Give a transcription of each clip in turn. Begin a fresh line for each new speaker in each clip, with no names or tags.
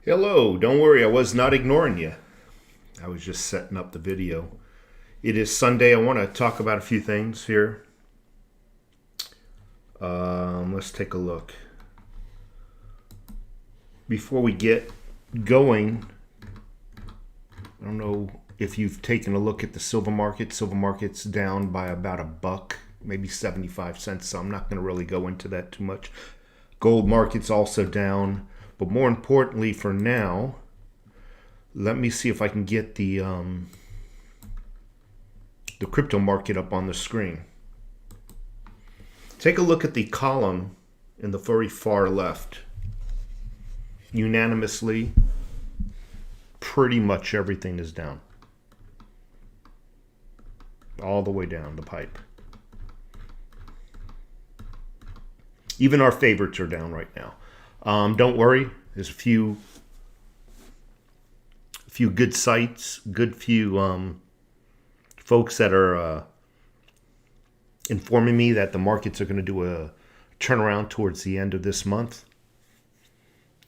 Hello, don't worry, I was not ignoring you. I was just setting up the video. It is Sunday. I want to talk about a few things here. Let's take a look. Before we get going, I don't know if you've taken a look at the silver market. Silver market's down by about $1, maybe 75 cents, so I'm not going to really go into that too much. Gold market's also down. But more importantly for now, let me see if I can get the crypto market up on the screen. Take a look at the column in the very far left. Unanimously, pretty much everything is down. All the way down the pipe. Even our favorites are down right now. Don't worry, there's a few good sites, few folks that are informing me that the markets are going to do a turnaround towards the end of this month.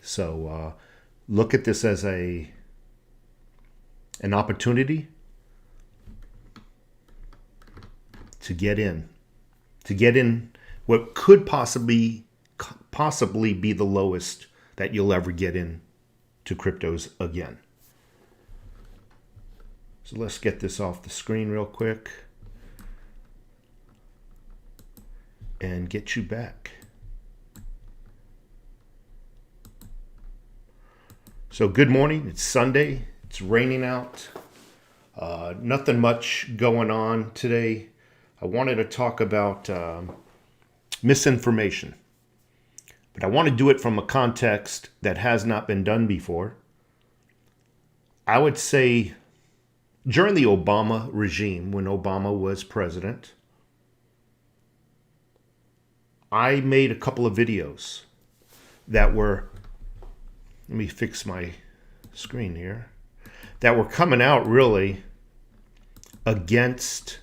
So look at this as an opportunity to get in what could possibly be the lowest that you'll ever get in to cryptos again. So let's get this off the screen real quick and get you back. So good morning. It's Sunday. It's raining out. Nothing much going on today. I wanted to talk about misinformation. But I want to do it from a context that has not been done before. I would say during the Obama regime, when Obama was president, I made a couple of videos that were, let me fix my screen here, that were coming out really against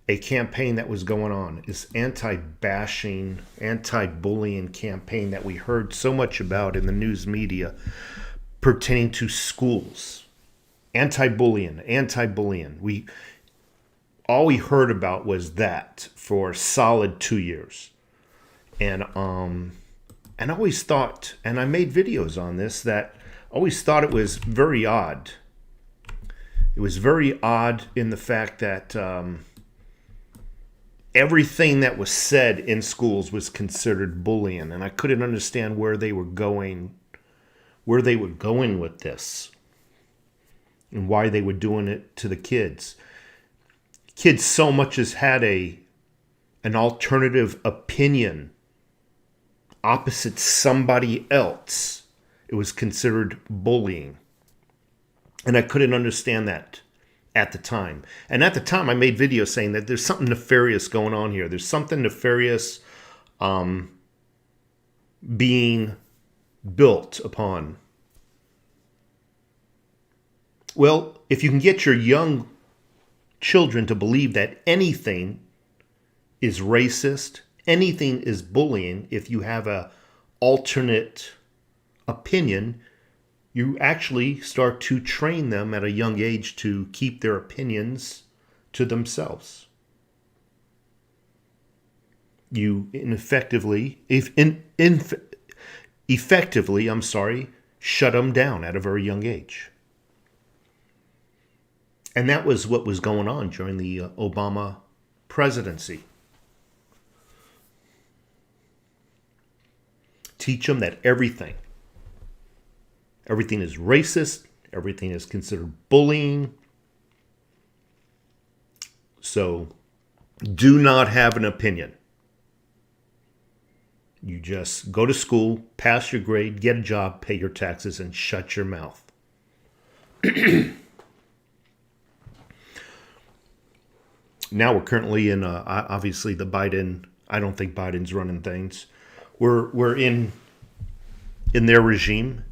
a campaign that was going on, this anti-bashing, anti-bullying campaign that we heard so much about in the news media pertaining to schools. Anti-bullying. All we heard about was that for a solid 2 years. And I always thought, and I made videos on this, that I always thought it was very odd. It was very odd in the fact that everything that was said in schools was considered bullying, and I couldn't understand where they were going with this and why they were doing it to the kids. Kids so much as had an alternative opinion opposite somebody else. It was considered bullying. And I couldn't understand that at the time. And at the time, I made videos saying that there's something nefarious going on here. There's something nefarious being built upon. Well, if you can get your young children to believe that anything is racist, anything is bullying, if you have an alternate opinion, you actually start to train them at a young age to keep their opinions to themselves. You effectively, shut them down at a very young age. And that was what was going on during the Obama presidency. Teach them that everything is racist. Everything is considered bullying. So do not have an opinion. You just go to school, pass your grade, get a job, pay your taxes, and shut your mouth. Now we're currently in, obviously, the Biden. I don't think Biden's running things. We're in their regime.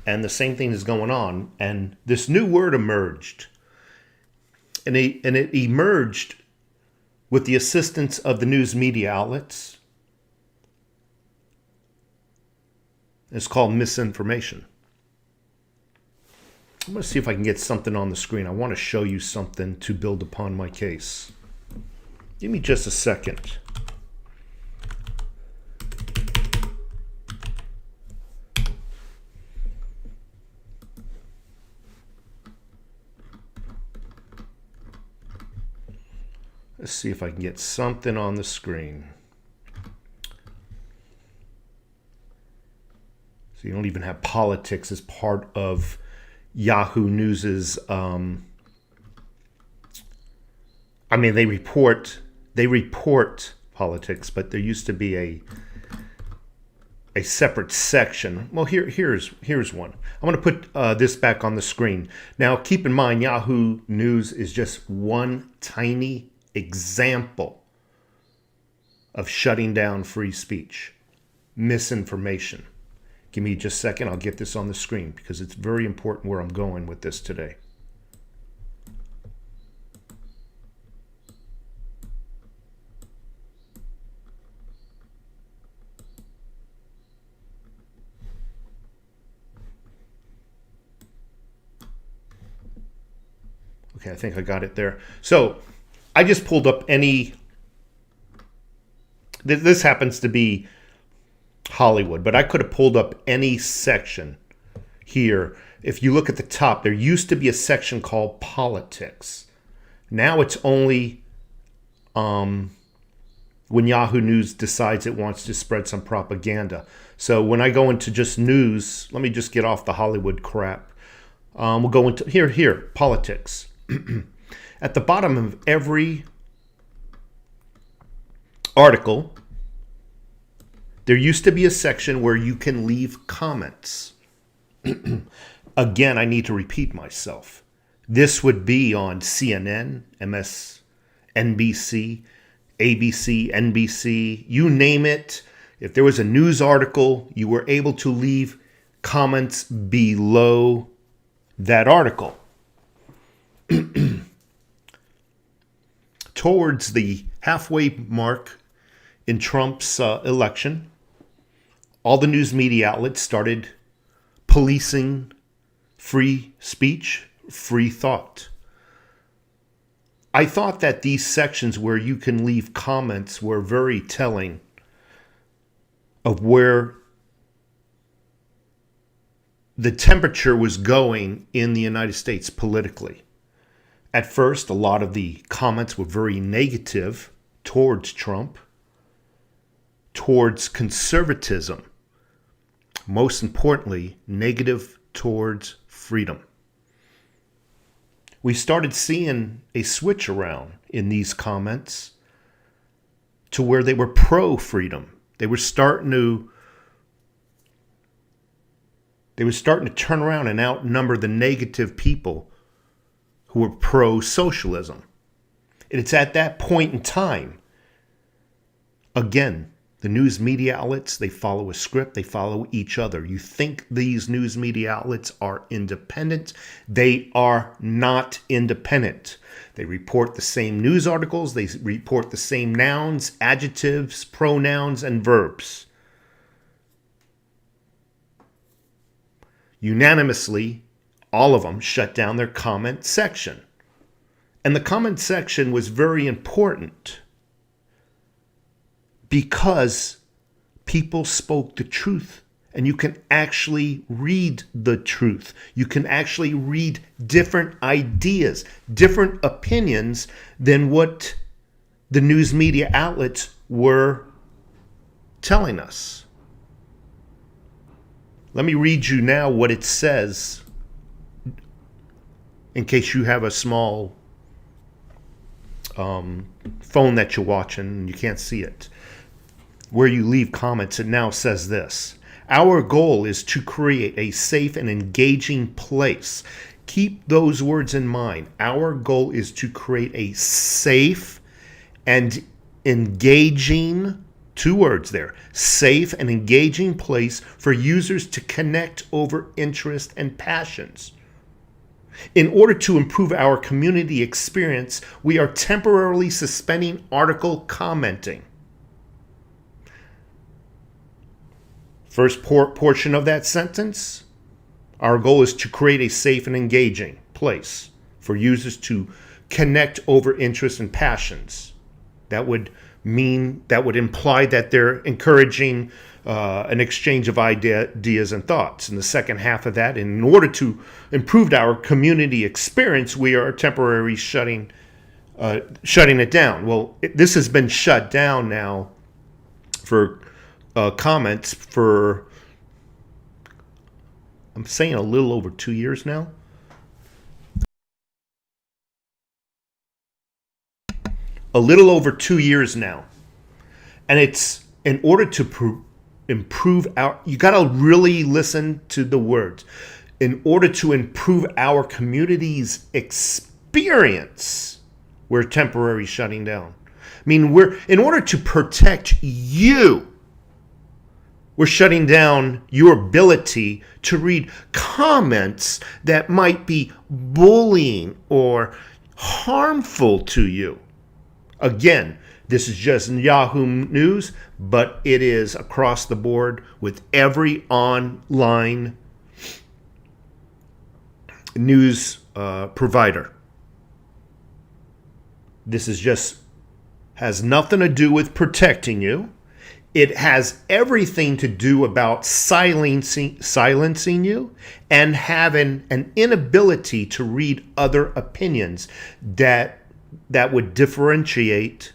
And the same thing is going on. And this new word emerged. And it emerged with the assistance of the news media outlets It's called Misinformation. I'm going to see if I can get something on the screen. I want to show you something to build upon my case. Give me just a second. Let's see if I can get something on the screen. So you don't even have politics as part of Yahoo News's, I mean, they report politics, but there used to be a separate section. Well, here's one. I'm going to put this back on the screen. Now, keep in mind, Yahoo News is just one tiny example of shutting down free speech. Misinformation. Give me just a second. I'll get this on the screen because it's very important where I'm going with this today. Okay, I think I got it there. So I just pulled up any, this happens to be Hollywood, but I could have pulled up any section here. If you look at the top, there used to be a section called politics. Now it's only when Yahoo News decides it wants to spread some propaganda. So when I go into just news, let me just get off the Hollywood crap. We'll go into here, politics. At the bottom of every article, there used to be a section where you can leave comments. Again, I need to repeat myself. This would be on CNN, MSNBC, ABC, NBC, you name it. If there was a news article, you were able to leave comments below that article. Towards the halfway mark in Trump's election, all the news media outlets started policing free speech, free thought. I thought that these sections where you can leave comments were very telling of where the temperature was going in the United States politically. At first, a lot of the comments were very negative towards Trump, towards conservatism. Most importantly, negative towards freedom. We started seeing a switch around in these comments to where they were pro-freedom. They were starting to turn around and outnumber the negative people who were pro-socialism. And it's at that point in time, again, the news media outlets, they follow a script, they follow each other. You think these news media outlets are independent? They are not independent. They report the same news articles, they report the same nouns, adjectives, pronouns, and verbs. Unanimously, all of them shut down their comment section. And the comment section was very important because people spoke the truth, and you can actually read the truth. You can actually read different ideas, different opinions than what the news media outlets were telling us. Let me read you now what it says in case you have a small phone that you're watching and you can't see it. Where you leave comments, it now says this: our goal is to create a safe and engaging place. Keep those words in mind. Our goal is to create a safe and engaging, two words there, safe and engaging place for users to connect over interest and passions. In order to improve our community experience, we are temporarily suspending article commenting. First portion of that sentence, our goal is to create a safe and engaging place for users to connect over interests and passions. That would imply that they're encouraging an exchange of ideas and thoughts. In the second half of that, in order to improve our community experience, we are temporarily shutting it down. Well, this has been shut down now for comments for, I'm saying, a little over 2 years now. A little over 2 years now. And it's in order to improve you got to really listen to the words. In order to improve our community's experience, we're temporarily shutting down. I mean, in order to protect you, we're shutting down your ability to read comments that might be bullying or harmful to you. Again, this is just Yahoo News, but it is across the board with every online news provider. This has nothing to do with protecting you. It has everything to do about silencing you and having an inability to read other opinions that would differentiate.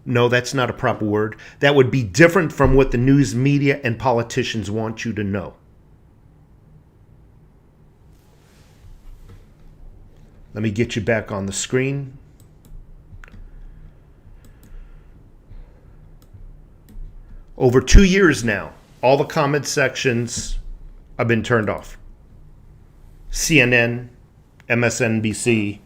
No, that's not a proper word. That would be different from what the news media and politicians want you to know. Let me get you back on the screen. Over 2 years now, all the comment sections have been turned off. CNN, MSNBC,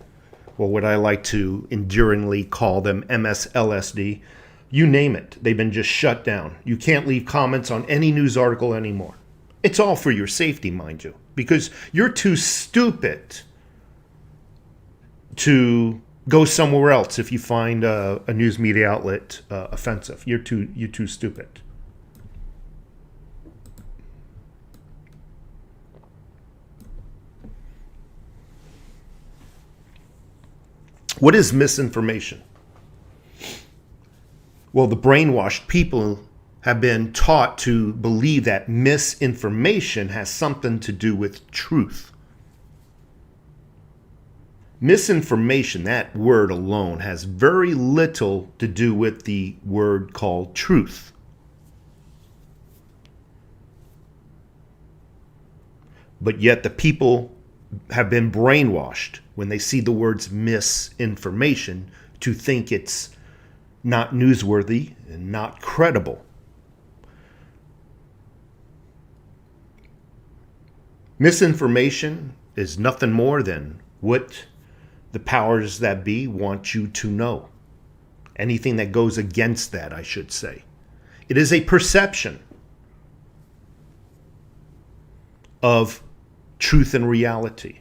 or what I like to endearingly call them, MSLSD, you name it. They've been just shut down. You can't leave comments on any news article anymore. It's all for your safety, mind you, because you're too stupid to go somewhere else if you find a news media outlet offensive. You're too stupid. What is misinformation? Well, the brainwashed people have been taught to believe that misinformation has something to do with truth. Misinformation, that word alone, has very little to do with the word called truth. But yet the people have been brainwashed when they see the words misinformation to think it's not newsworthy and not credible. Misinformation is nothing more than what the powers that be want you to know. Anything that goes against that, I should say. It is a perception of truth and reality.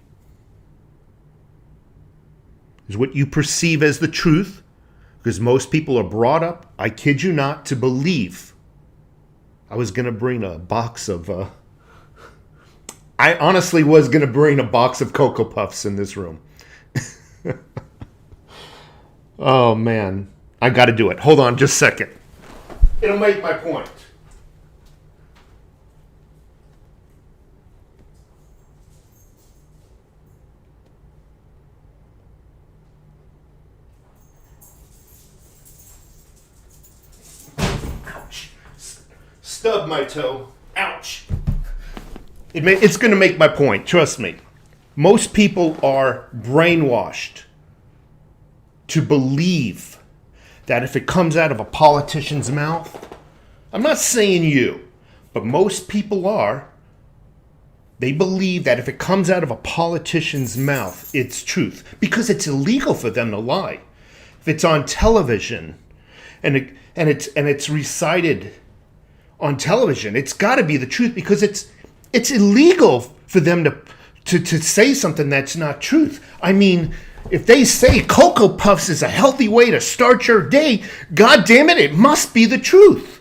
Is what you perceive as the truth, because most people are brought up, I kid you not, to believe. I was going to bring a box of, I honestly was going to bring a box of Cocoa Puffs in this room. Oh man, I got to do it. Hold on just a second. It'll make my point. Stubbed my toe. Ouch. It's going to make my point. Trust me. Most people are brainwashed to believe that if it comes out of a politician's mouth, I'm not saying you, but most people are, they believe that if it comes out of a politician's mouth, it's truth. Because it's illegal for them to lie. If it's on television and it's recited on television, it's got to be the truth, because it's illegal for them to say something that's not truth. I mean, if they say Cocoa Puffs is a healthy way to start your day, God damn it, it must be the truth.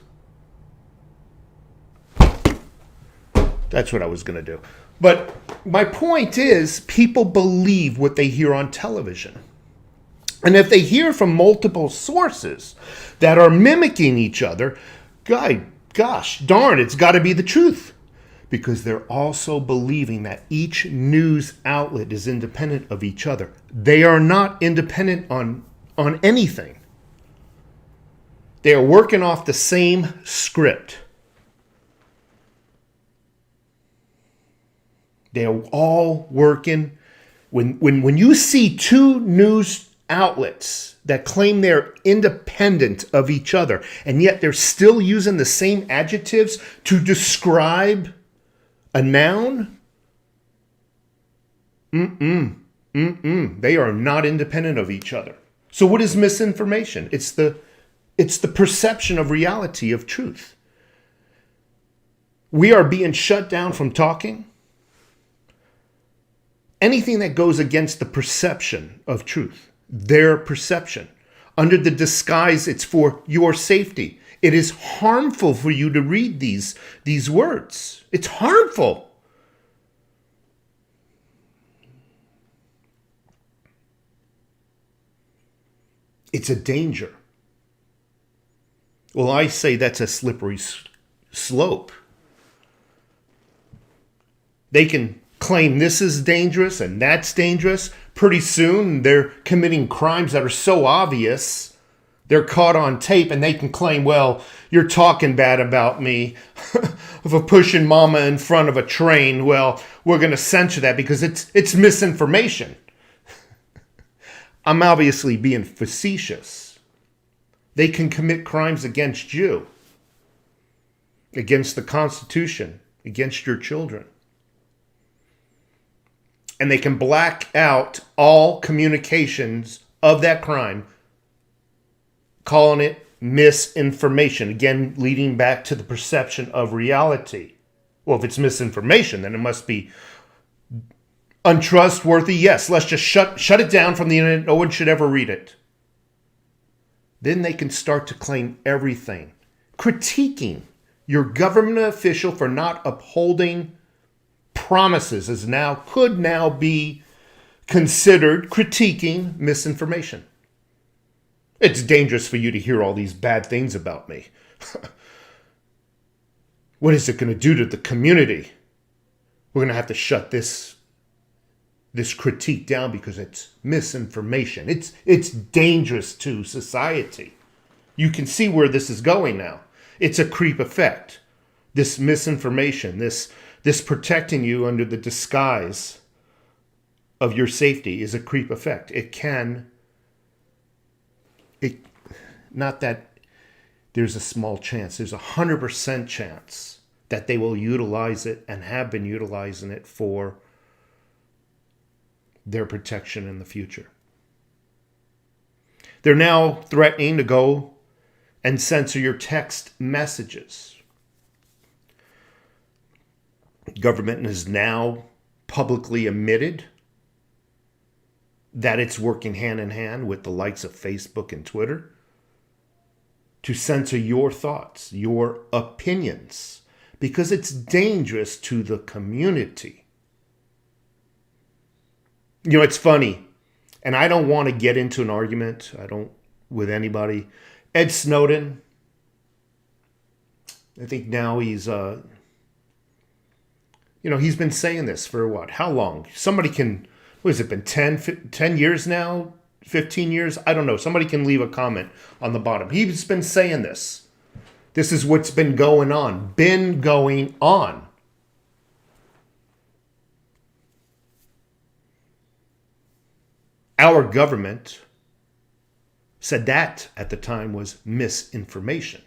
That's what I was going to do. But my point is, people believe what they hear on television. And if they hear from multiple sources that are mimicking each other, gosh darn, it's got to be the truth. Because they're also believing that each news outlet is independent of each other. They are not independent on anything. They are working off the same script. They are all working. When you see two news outlets that claim they're independent of each other, and yet they're still using the same adjectives to describe a noun, they are not independent of each other. So what is misinformation? It's the perception of reality, of truth. We are being shut down from talking. Anything that goes against the perception of truth, their perception, under the disguise it's for your safety. It is harmful for you to read these words. It's harmful. It's a danger. Well, I say that's a slippery slope. They can claim this is dangerous and that's dangerous. Pretty soon they're committing crimes that are so obvious, they're caught on tape and they can claim, well, you're talking bad about me for pushing mama in front of a train. Well, we're going to censor that because it's misinformation. I'm obviously being facetious. They can commit crimes against you, against the Constitution, against your children. And they can black out all communications of that crime, calling it misinformation. Again, leading back to the perception of reality. Well, if it's misinformation, then it must be untrustworthy. Yes, let's just shut it down from the internet. No one should ever read it. Then they can start to claim everything. Critiquing your government official for not upholding promises could now be considered critiquing misinformation. It's dangerous for you to hear all these bad things about me. What is it going to do to the community? We're going to have to shut this critique down because it's misinformation. It's dangerous to society. You can see where this is going now. It's a creep effect. This misinformation, this protecting you under the disguise of your safety is a creep effect. Not that there's a small chance. There's 100% chance that they will utilize it and have been utilizing it for their protection in the future. They're now threatening to go and censor your text messages. Government has now publicly admitted that it's working hand in hand with the likes of Facebook and Twitter to censor your thoughts, your opinions, because it's dangerous to the community. You know, it's funny, and I don't want to get into an argument, with anybody. Ed Snowden, I think now he's been saying this for what? How long? Somebody can, what has it been, 10 years now? 15 years? I don't know. Somebody can leave a comment on the bottom. He's been saying this. This is what's been going on. Our government said that at the time was misinformation.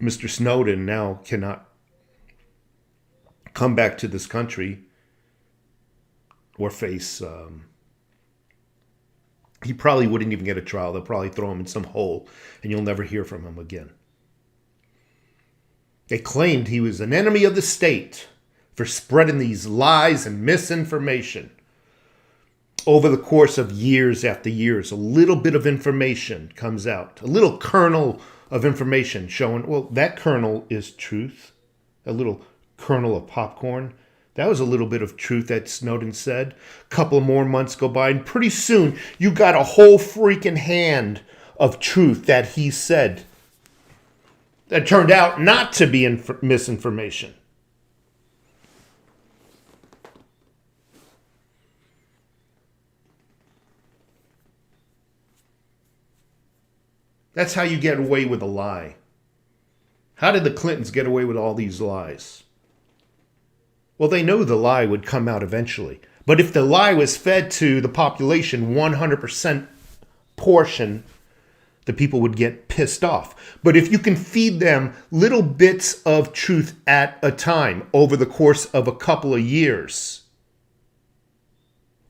Mr. Snowden now cannot come back to this country or face, he probably wouldn't even get a trial. They'll probably throw him in some hole and you'll never hear from him again. They claimed he was an enemy of the state for spreading these lies and misinformation. Over the course of years after years, a little bit of information comes out, a little kernel of information showing, well, that kernel is truth. a little kernel of popcorn. That was a little bit of truth that Snowden said. A couple more months go by, and pretty soon you got a whole freaking hand of truth that he said that turned out not to be misinformation. That's how you get away with a lie. How did the Clintons get away with all these lies? Well, they know the lie would come out eventually. But if the lie was fed to the population 100% portion, the people would get pissed off. But if you can feed them little bits of truth at a time over the course of a couple of years,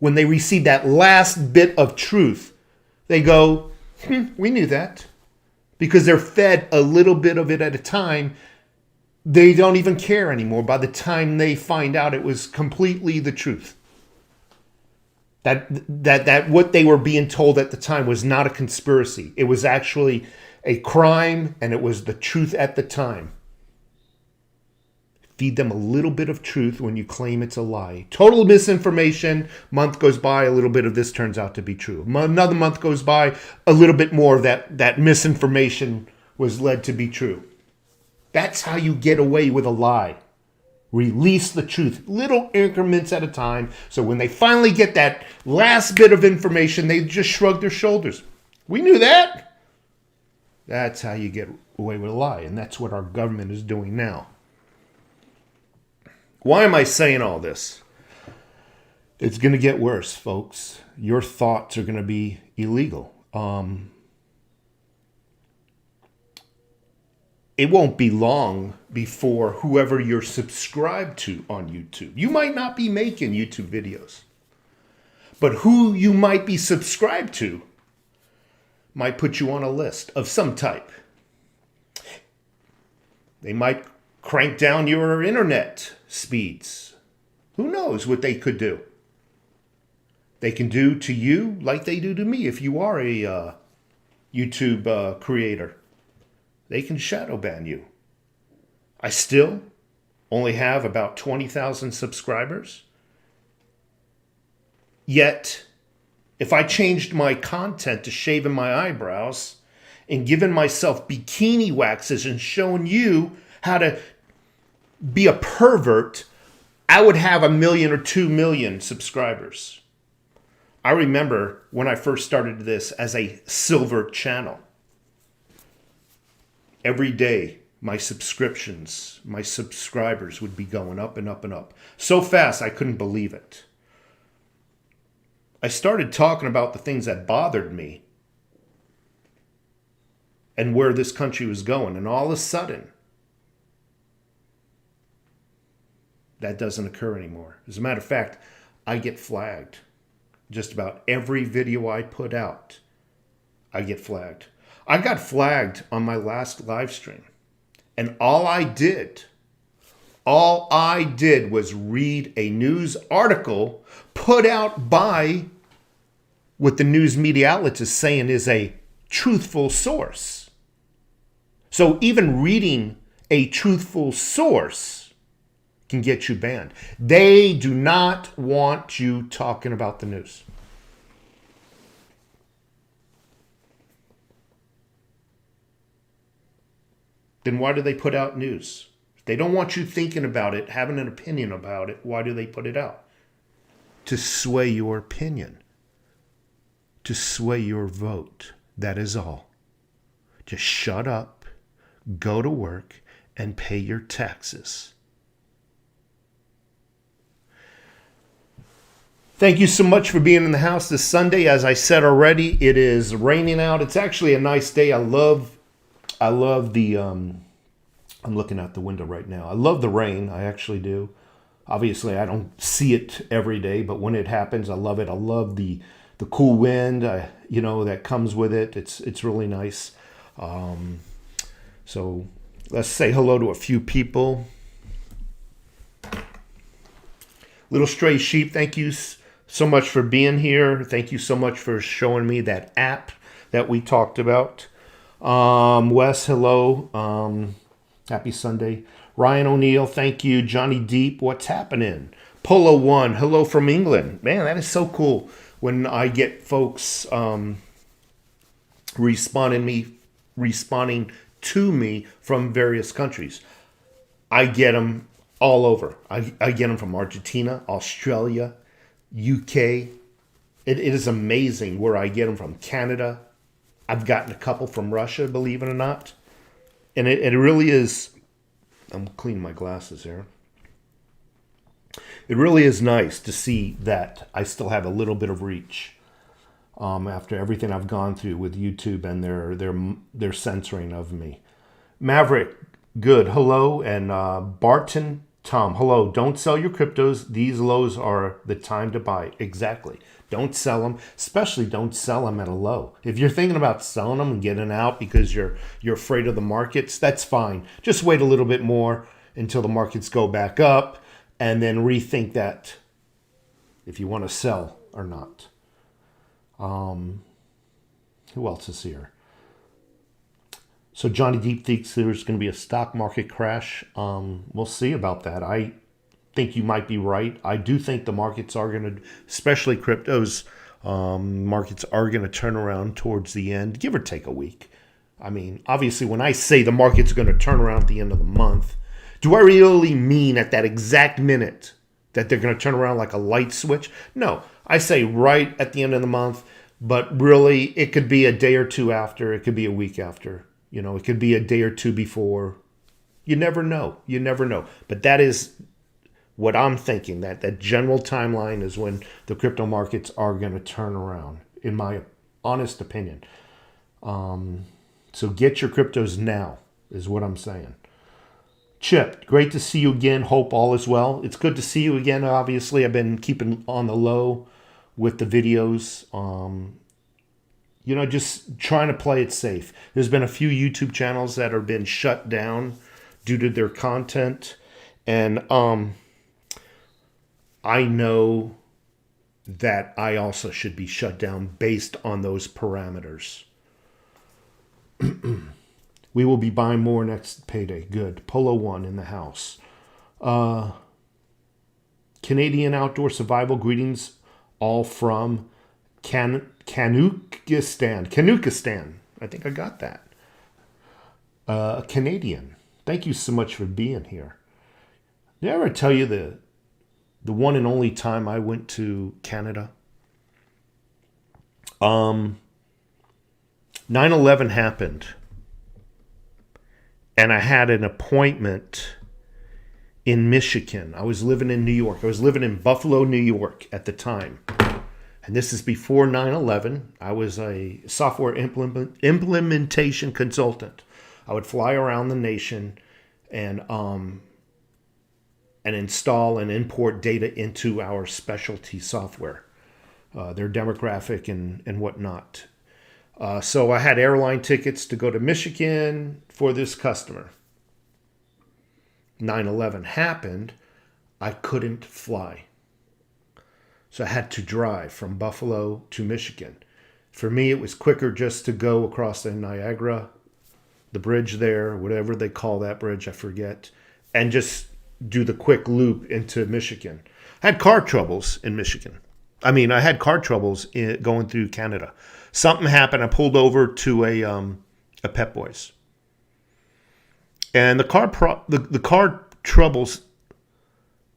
when they receive that last bit of truth, they go, we knew that. Because they're fed a little bit of it at a time, they don't even care anymore by the time they find out it was completely the truth. That what they were being told at the time was not a conspiracy. It was actually a crime, and it was the truth at the time. Feed them a little bit of truth when you claim it's a lie. Total misinformation. Month goes by, a little bit of this turns out to be true. Another month goes by, a little bit more of that misinformation was led to be true. That's how you get away with a lie. Release the truth, little increments at a time. So when they finally get that last bit of information, they just shrug their shoulders. We knew that. That's how you get away with a lie. And that's what our government is doing now. Why am I saying all this? It's going to get worse, folks. Your thoughts are going to be illegal. It won't be long before whoever you're subscribed to on YouTube, you might not be making YouTube videos, but who you might be subscribed to might put you on a list of some type. They might crank down your internet speeds. Who knows what they could do? They can do to you like they do to me if you are a YouTube creator. They can shadow ban you. I still only have about 20,000 subscribers. Yet, if I changed my content to shaving my eyebrows and giving myself bikini waxes and showing you how to be a pervert, I would have 1 million or 2 million subscribers. I remember when I first started this as a silver channel. Every day, my subscriptions, my subscribers would be going up and up and up. So fast, I couldn't believe it. I started talking about the things that bothered me and where this country was going. And all of a sudden, that doesn't occur anymore. As a matter of fact, I get flagged. Just about every video I put out, I get flagged. I got flagged on my last live stream. And all I did was read a news article put out by what the news media outlets is saying is a truthful source. So even reading a truthful source can get you banned. They do not want you talking about the news. Then why do they put out news? If they don't want you thinking about it, having an opinion about it, why do they put it out? To sway your opinion. To sway your vote. That is all. Just shut up, go to work, and pay your taxes. Thank you so much for being in the house this Sunday. As I said already, it is raining out. It's actually a nice day. I love the, I'm looking out the window right now. I love the rain. I actually do. Obviously, I don't see it every day, but when it happens, I love it. I love the cool wind, that comes with it. It's really nice. So let's say hello to a few people. Little Stray Sheep, thank you so much for being here. Thank you so much for showing me that app that we talked about. Wes, hello. Happy Sunday. Ryan O'Neill, thank you. Johnny Deep, what's happening? Polo One, hello from England. Man, that is so cool when I get folks responding to me from various countries. I get them all over. I get them from Argentina, Australia, UK. It is amazing where I get them from. Canada. I've gotten a couple from Russia, believe it or not. And it really is. I'm cleaning my glasses here. It really is nice to see that I still have a little bit of reach after everything I've gone through with YouTube and their censoring of me. Maverick, good. Hello. And Barton Tom, hello. Don't sell your cryptos. These lows are the time to buy. Exactly. Don't sell them, especially don't sell them at a low. If you're thinking about selling them and getting out because you're afraid of the markets, that's fine. Just wait a little bit more until the markets go back up and then rethink that if you want to sell or not. Who else is here? So Johnny Deep thinks there's going to be a stock market crash. We'll see about that. I think you might be right. I do think the markets are going to, especially cryptos, markets are going to turn around towards the end, give or take a week. I mean, obviously, when I say the market's going to turn around at the end of the month, do I really mean at that exact minute that they're going to turn around like a light switch? No, I say right at the end of the month, but really it could be a day or two after. It could be a week after. You know, it could be a day or two before. You never know. You never know. But that is what I'm thinking, that general timeline is when the crypto markets are going to turn around, in my honest opinion. So get your cryptos now, is what I'm saying. Chip, great to see you again. Hope all is well. It's good to see you again, obviously. I've been keeping on the low with the videos. Just trying to play it safe. There's been a few YouTube channels that have been shut down due to their content. And I know that I also should be shut down based on those parameters. We will be buying more next payday. Good. Polo One in the house. Canadian Outdoor Survival, greetings all from Canukistan. I think I got that. Canadian. Thank you so much for being here. Did I ever tell you the one and only time I went to Canada? 9/11 happened. And I had an appointment in Michigan. I was living in New York. I was living in Buffalo, New York at the time. And this is before 9/11. I was a software implementation consultant. I would fly around the nation and install and import data into our specialty software, their demographic and whatnot. So I had airline tickets to go to Michigan for this customer. 9/11 happened. I couldn't fly. So I had to drive from Buffalo to Michigan. For me, it was quicker just to go across the Niagara, the bridge there, whatever they call that bridge, I forget, and just do the quick loop into Michigan. I had car troubles in Michigan. I had car troubles going through Canada. Something happened. I pulled over to a Pep Boys, and the car troubles,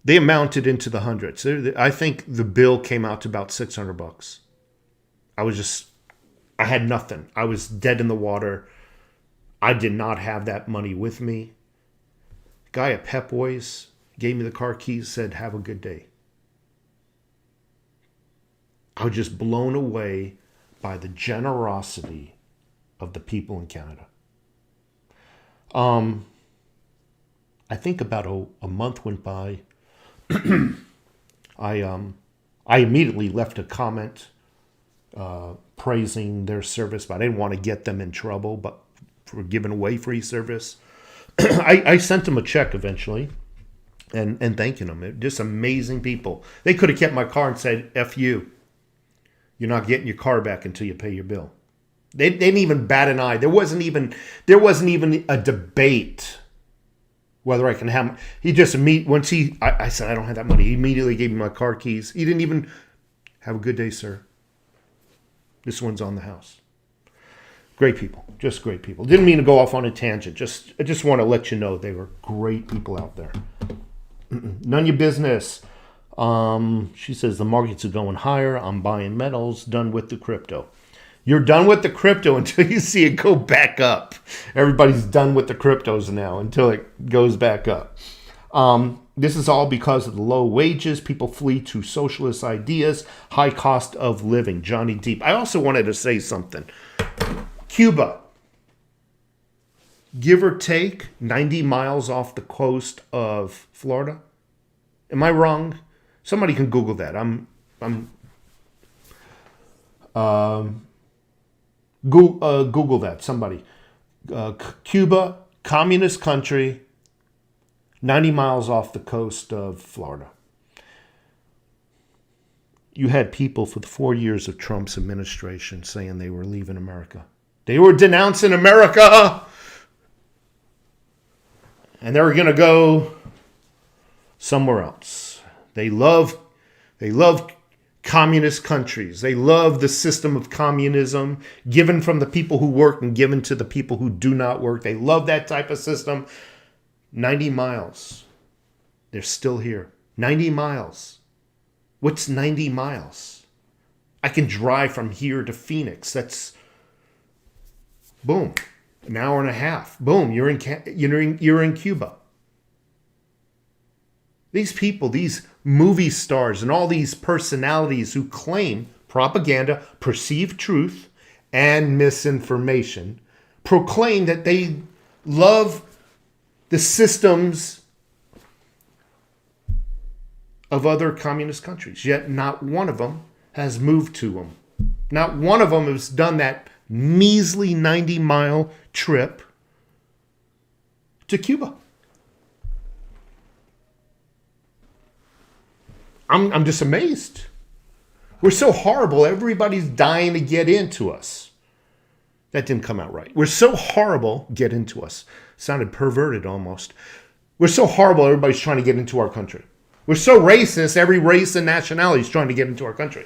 they amounted into the hundreds. I think the bill came out to about $600. I had nothing. I was dead in the water. I did not have that money with me. Guy at Pep Boys gave me the car keys, said, "Have a good day." I was just blown away by the generosity of the people in Canada. I think about a month went by. I immediately left a comment praising their service, but I didn't want to get them in trouble, but for giving away free service. I sent them a check eventually and thanking them. Just amazing people. They could have kept my car and said, "F you. You're not getting your car back until you pay your bill." They didn't even bat an eye. There wasn't even a debate whether I can have. He just once I said I don't have that money. He immediately gave me my car keys. He didn't even have a good day, sir. This one's on the house. Great people, just great people. Didn't mean to go off on a tangent. I just want to let you know they were great people out there. None of your business. She says the markets are going higher. I'm buying metals. Done with the crypto. You're done with the crypto until you see it go back up. Everybody's done with the cryptos now until it goes back up. This is all because of the low wages. People flee to socialist ideas, high cost of living. Johnny Deep. I also wanted to say something. Cuba, give or take 90 miles off the coast of Florida. Am I wrong? Somebody can Google that. Google that. Somebody. Cuba, communist country, 90 miles off the coast of Florida. You had people for the 4 years of Trump's administration saying they were leaving America. They were denouncing America. And they were going to go somewhere else. They love communist countries. They love the system of communism given from the people who work and given to the people who do not work. They love that type of system. 90 miles. They're still here. 90 miles. What's 90 miles? I can drive from here to Phoenix. That's boom, an hour and a half. Boom, you're in Cuba. These people, these movie stars and all these personalities who claim propaganda, perceived truth, and misinformation, proclaim that they love the systems of other communist countries. Yet not one of them has moved to them. Not one of them has done that measly 90-mile trip to Cuba. I'm just amazed. We're so horrible. Everybody's dying to get into us. That didn't come out right. We're so horrible, get into us. Sounded perverted almost. We're so horrible, everybody's trying to get into our country. We're so racist, every race and nationality is trying to get into our country.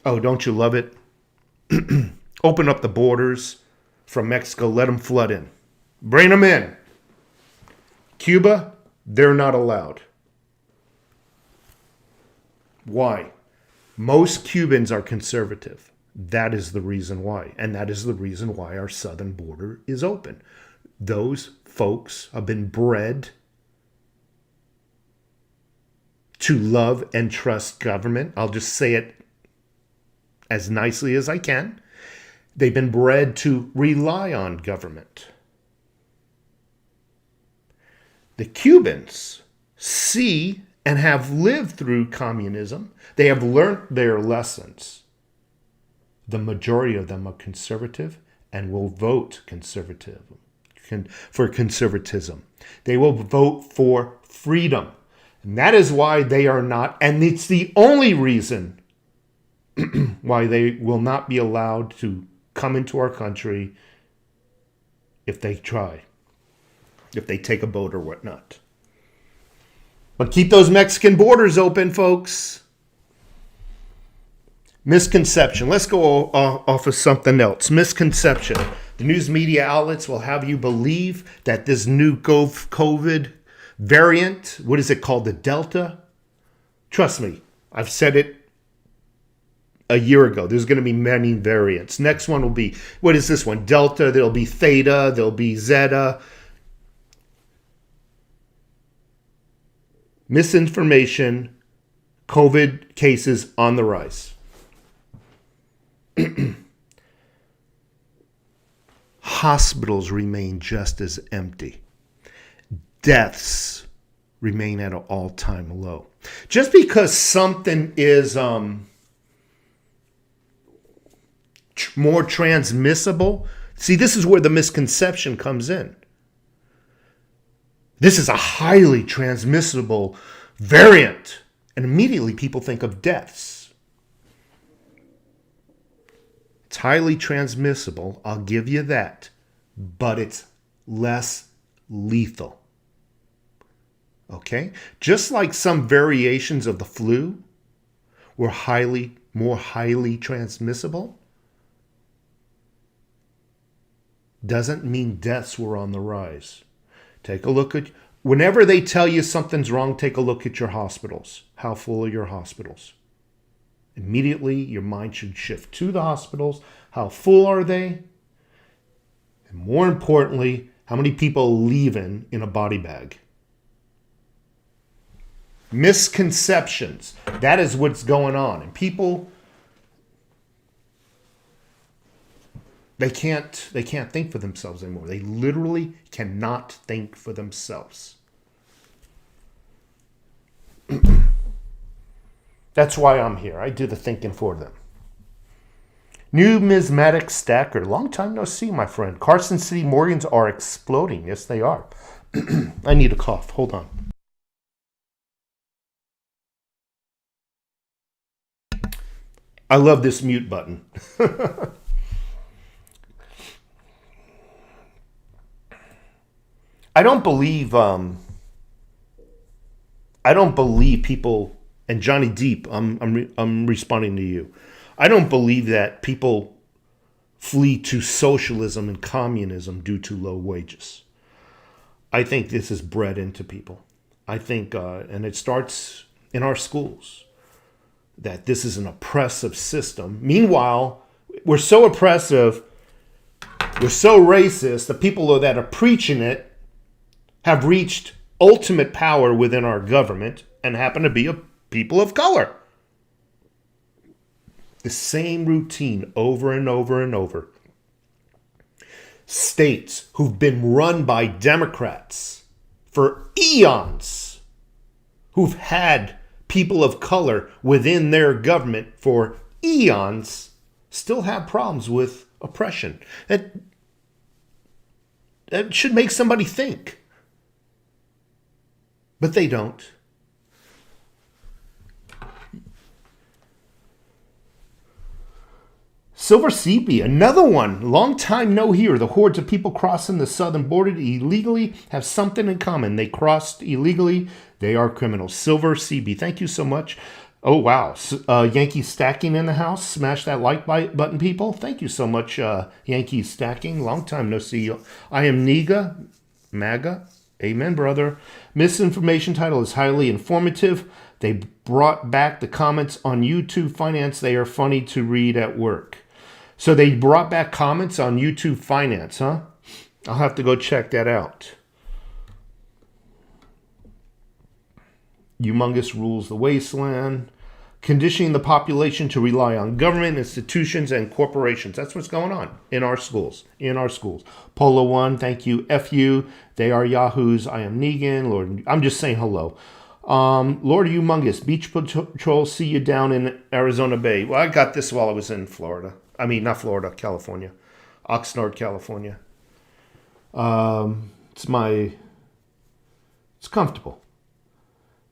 Oh, don't you love it? Open up the borders from Mexico. Let them flood in. Bring them in. Cuba, they're not allowed. Why? Most Cubans are conservative. That is the reason why. And that is the reason why our southern border is open. Those folks have been bred to love and trust government. I'll just say it as nicely as I can. They've been bred to rely on government. The Cubans see and have lived through communism. They have learned their lessons. The majority of them are conservative and will vote for conservatism. They will vote for freedom. And that is why they are not, and it's the only reason why they will not be allowed to come into our country if they try, if they take a boat or whatnot. But keep those Mexican borders open, folks. Misconception. Let's go off of something else. Misconception. The news media outlets will have you believe that this new COVID variant, what is it called, the Delta? Trust me, I've said it a year ago. There's going to be many variants. Next one will be, what is this one? Delta, there'll be Theta, there'll be Zeta. Misinformation, COVID cases on the rise. Hospitals remain just as empty. Deaths remain at an all-time low. Just because something is more transmissible, see, this is where the misconception comes in. This is a highly transmissible variant, and immediately people think of deaths. It's highly transmissible, I'll give you that, but it's less lethal. Okay? Just like some variations of the flu were more highly transmissible, doesn't mean deaths were on the rise. Take a look at, whenever they tell you something's wrong, take a look at your hospitals. How full are your hospitals? Immediately, your mind should shift to the hospitals. How full are they? And more importantly, how many people leaving in a body bag? Misconceptions. That is what's going on. And people, they can't think for themselves anymore. They literally cannot think for themselves. That's why I'm here. I do the thinking for them. Numismatic stacker. Long time no see, my friend. Carson City Morgans are exploding. Yes, they are. I need a cough. Hold on. I love this mute button. I don't believe people, and Johnny Deep, I'm responding to you. I don't believe that people flee to socialism and communism due to low wages. I think this is bred into people. I think, and it starts in our schools, that this is an oppressive system. Meanwhile, we're so oppressive, we're so racist, the people that are preaching it have reached ultimate power within our government and happen to be a people of color. The same routine over and over and over. States who've been run by Democrats for eons, who've had people of color within their government for eons, still have problems with oppression. That should make somebody think. But they don't. Silver Sepia, another one. Long time no hear. The hordes of people crossing the southern border illegally have something in common. They crossed illegally. They are criminals. Silver Sepia, thank you so much. Oh, wow. Yankee Stacking in the house. Smash that like button, people. Thank you so much, Yankee Stacking. Long time no see you. I am MAGA. Amen, brother. Misinformation title is highly informative. They brought back the comments on YouTube Finance. They are funny to read at work. So they brought back comments on YouTube Finance, huh? I'll have to go check that out. Humongous rules the wasteland. Conditioning the population to rely on government, institutions, and corporations. That's what's going on in our schools. Polo One, thank you. FU, they are yahoos. I am Negan. Lord, I'm just saying hello. Lord Humongous, Beach Patrol, see you down in Arizona Bay. Well, I got this while I was in Florida. I mean, not Florida, California. Oxnard, California. It's comfortable.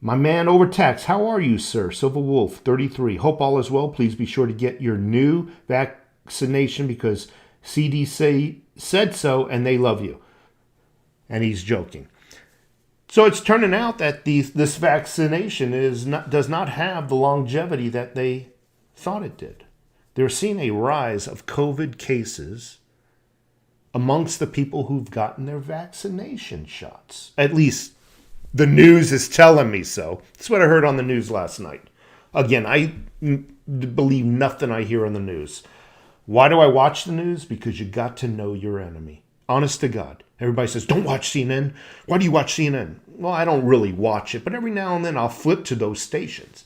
My man Overtax, how are you, sir? Silver Wolf, 33. Hope all is well. Please be sure to get your new vaccination because CDC said so and they love you. And he's joking. So it's turning out that this vaccination does not have the longevity that they thought it did. They're seeing a rise of COVID cases amongst the people who've gotten their vaccination shots. At least the news is telling me so. That's what I heard on the news last night. Again, I believe nothing I hear on the news. Why do I watch the news? Because you got to know your enemy. Honest to God. Everybody says, don't watch CNN. Why do you watch CNN? Well, I don't really watch it, but every now and then I'll flip to those stations.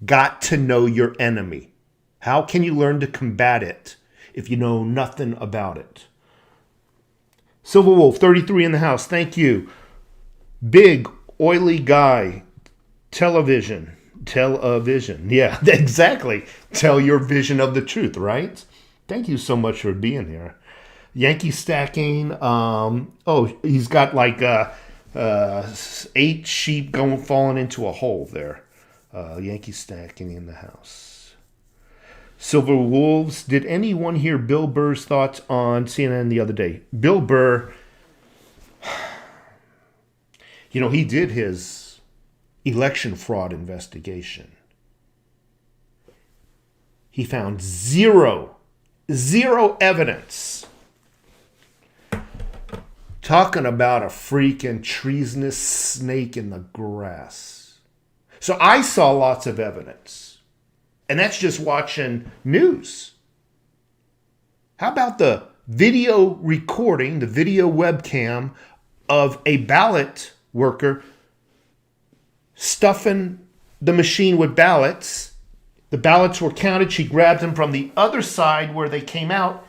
Got to know your enemy. How can you learn to combat it if you know nothing about it? Silver Wolf, 33 in the house. Thank you. Big, oily guy. Television. Yeah, exactly. Tell your vision of the truth, right? Thank you so much for being here. Yankee Stacking. He's got like 8 sheep falling into a hole there. Yankee Stacking in the house. Silver Wolves. Did anyone hear Bill Burr's thoughts on CNN the other day? Bill Burr, You know, he did his election fraud investigation. He found zero evidence. Talking about a freaking treasonous snake in the grass. So I saw lots of evidence. And that's just watching news. How about the video recording, the video webcam of a ballot worker stuffing the machine with ballots? The ballots were counted. She grabbed them from the other side where they came out,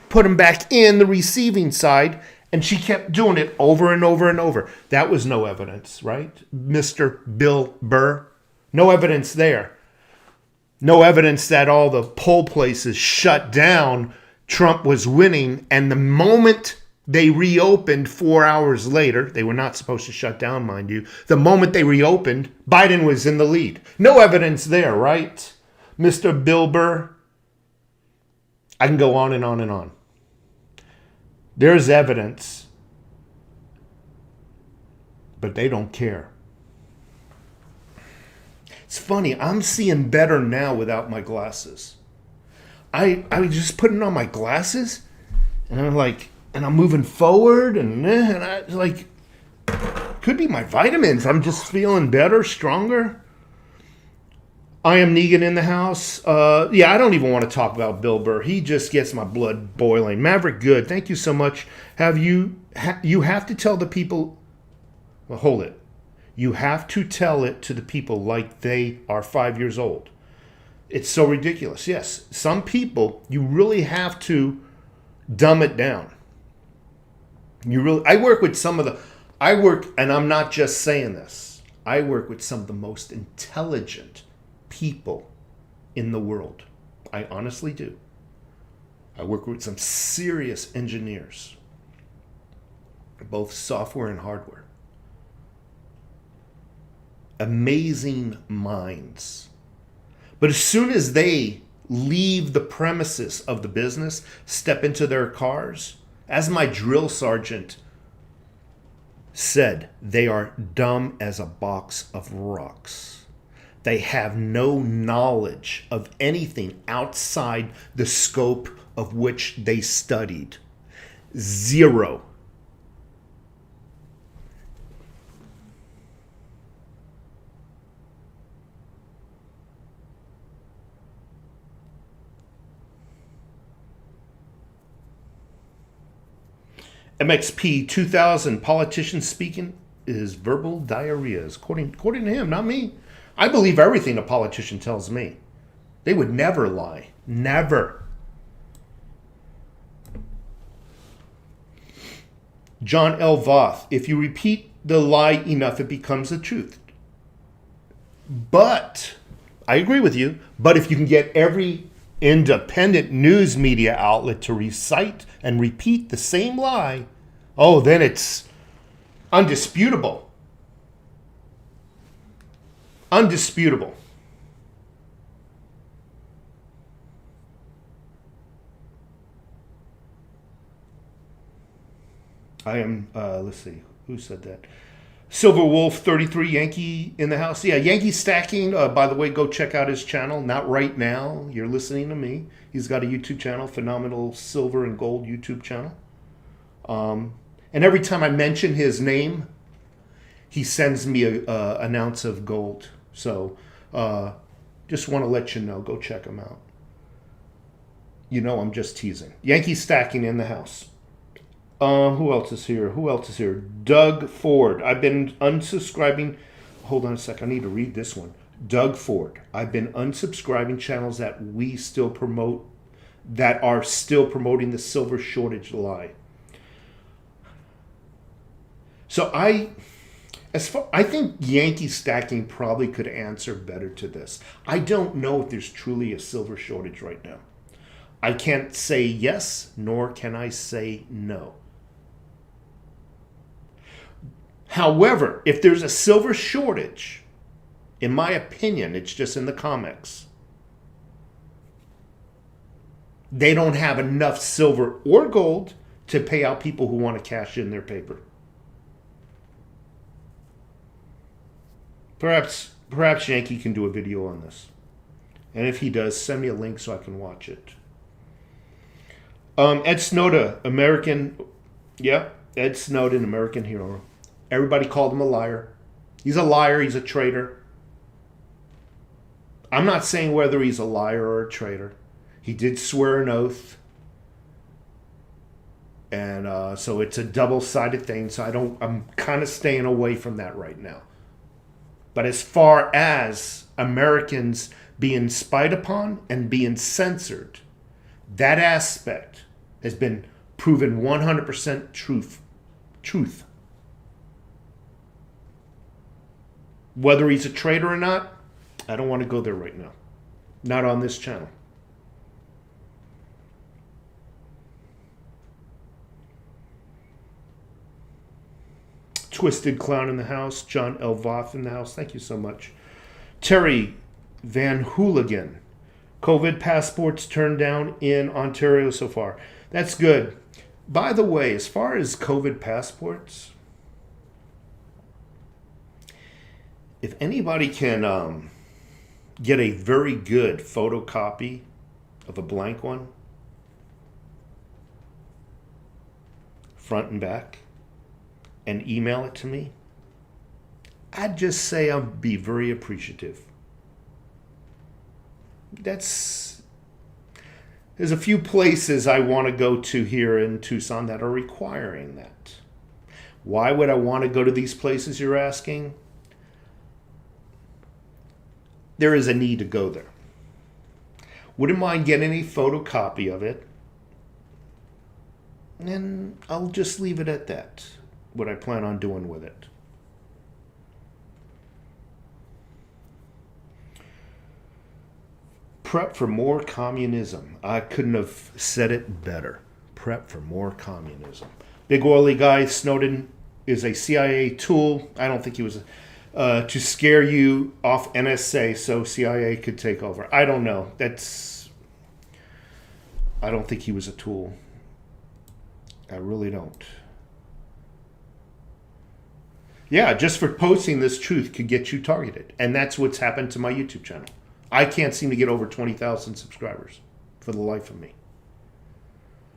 put them back in the receiving side, and she kept doing it over and over and over. That was no evidence, right? Mr. Bill Burr. No evidence there. No evidence that all the poll places shut down. Trump was winning, and the moment they reopened 4 hours later, they were not supposed to shut down, mind you. The moment they reopened, Biden was in the lead. No evidence there, right? Mr. Bill Burr. I can go on and on and on. There's evidence, but they don't care. It's funny, I'm seeing better now without my glasses. I was just putting on my glasses, and I'm like, and I'm moving forward, and I like, could be my vitamins. I'm just feeling better, stronger. I am Negan in the house. Yeah, I don't even want to talk about Bill Burr. He just gets my blood boiling. Maverick Good, thank you so much. You have to tell the people, well, hold it. You have to tell it to the people like they are 5 years old. It's so ridiculous. Yes, some people, you really have to dumb it down. I work with and I'm not just saying this. I work with some of the most intelligent people in the world. I honestly do. I work with some serious engineers, both software and hardware. Amazing minds. But as soon as they leave the premises of the business, step into their cars, as my drill sergeant said, they are dumb as a box of rocks. They have no knowledge of anything outside the scope of which they studied. Zero. MXP 2000, politicians speaking is verbal diarrhea. According to him, not me. I believe everything a politician tells me. They would never lie. Never. John L. Voth, if you repeat the lie enough, it becomes the truth. But, I agree with you, but if you can get every independent news media outlet to recite and repeat the same lie, oh, then it's undisputable. Undisputable. I am, let's see, who said that? Silver Wolf 33, Yankee in the house. Yeah, Yankee Stacking. By the way, go check out his channel. Not right now. You're listening to me. He's got a YouTube channel, phenomenal silver and gold YouTube channel. And every time I mention his name, he sends me an ounce of gold. So just want to let you know. Go check him out. You know I'm just teasing. Yankee Stacking in the house. Who else is here? Doug Ford. I've been unsubscribing. Hold on a sec. I need to read this one. Doug Ford. I've been unsubscribing channels that are still promoting the silver shortage lie. So I think Yankee Stacking probably could answer better to this. I don't know if there's truly a silver shortage right now. I can't say yes, nor can I say no. However, if there's a silver shortage, in my opinion, it's just in the comics. They don't have enough silver or gold to pay out people who want to cash in their paper. Perhaps Yankee can do a video on this. And if he does, send me a link so I can watch it. Ed Snowden, American. Yep, Ed Snowden, American hero. Everybody called him a liar. He's a liar. He's a traitor. I'm not saying whether he's a liar or a traitor. He did swear an oath. And so it's a double-sided thing. So I'm kind of staying away from that right now. But as far as Americans being spied upon and being censored, that aspect has been proven 100% truth. Whether he's a traitor or not, I don't want to go there right now. Not on this channel. Twisted Clown in the house. John Elvoth in the house. Thank you so much. Terry Van Hooligan. COVID passports turned down in Ontario so far. That's good. By the way, as far as COVID passports, if anybody can get a very good photocopy of a blank one, front and back, and email it to me, I'd just say I'd be very appreciative. There's a few places I want to go to here in Tucson that are requiring that. Why would I want to go to these places, you're asking? There is a need to go there. Wouldn't mind getting a photocopy of it, and I'll just leave it at that. What I plan on doing with it. Prep for more communism. I couldn't have said it better. Prep for more communism. Big oily guy, Snowden is a CIA tool. I don't think he was to scare you off NSA so CIA could take over. I don't know. I don't think he was a tool. I really don't. Yeah, just for posting this truth could get you targeted. And that's what's happened to my YouTube channel. I can't seem to get over 20,000 subscribers for the life of me.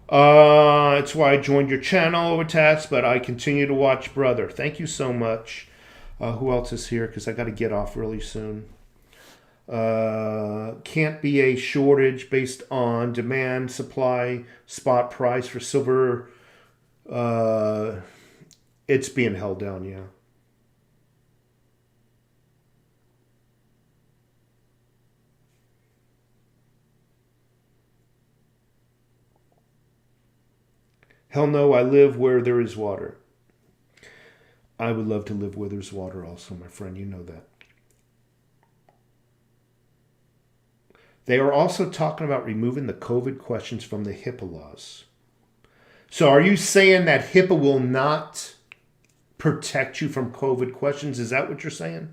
It's why I joined your channel over Tats, but I continue to watch, brother. Thank you so much. Who else is here? Because I got to get off really soon. Can't be a shortage based on demand, supply, spot price for silver. It's being held down, yeah. Hell no, I live where there is water. I would love to live where there's water also, my friend. You know that. They are also talking about removing the COVID questions from the HIPAA laws. So are you saying that HIPAA will not protect you from COVID questions? Is that what you're saying?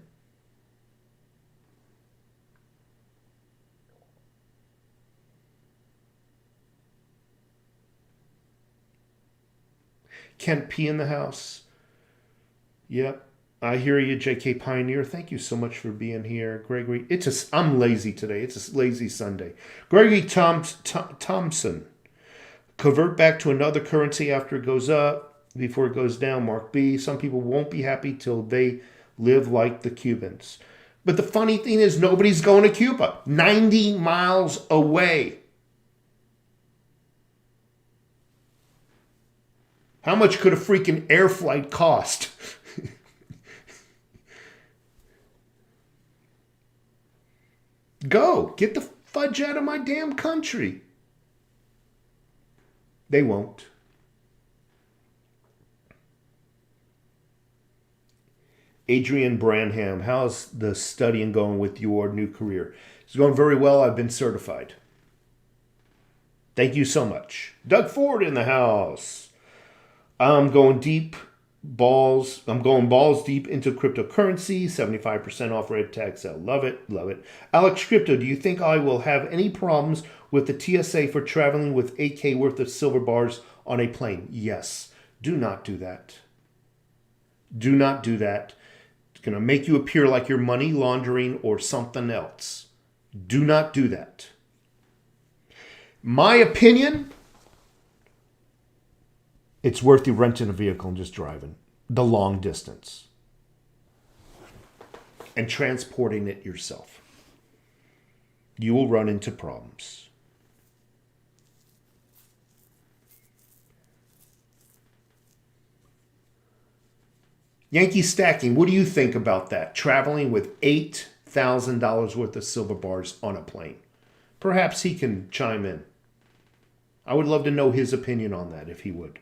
Kent P in the house. Yep. I hear you, JK Pioneer. Thank you so much for being here. Gregory, I'm lazy today. It's a lazy Sunday. Gregory Thompson. Convert back to another currency after it goes up, before it goes down. Mark B. Some people won't be happy till they live like the Cubans. But the funny thing is nobody's going to Cuba. 90 miles away. How much could a freaking air flight cost? Go. Get the fudge out of my damn country. They won't. Adrian Branham, how's the studying going with your new career? It's going very well. I've been certified. Thank you so much. Doug Ford in the house. I'm going balls deep into cryptocurrency. 75% off red tag sale. Love it, love it. Alex Crypto, do you think I will have any problems with the TSA for traveling with 8K worth of silver bars on a plane? Yes. Do not do that. Do not do that. going to make you appear like you're money laundering or something else. Do not do that. My opinion, it's worth you renting a vehicle and just driving the long distance and transporting it yourself. You will run into problems. Yankee Stacking, what do you think about that? Traveling with $8,000 worth of silver bars on a plane. Perhaps he can chime in. I would love to know his opinion on that if he would.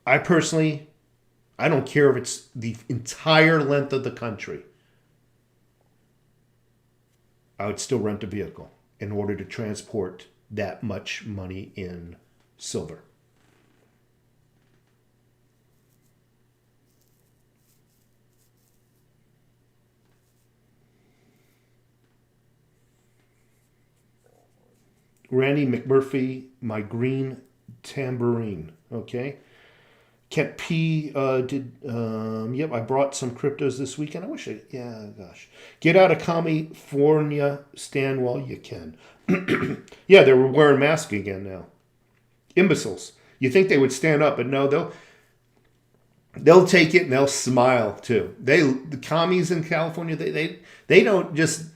I personally, I don't care if it's the entire length of the country. I would still rent a vehicle in order to transport that much money in silver. Randy McMurphy, my green tambourine. Okay. Kent P yep, I brought some cryptos this weekend. Gosh. Get out of California, stand while you can. Yeah, they were wearing masks again now. Imbeciles. You think they would stand up, but no, they'll take it and they'll smile too. The commies in California, they don't just,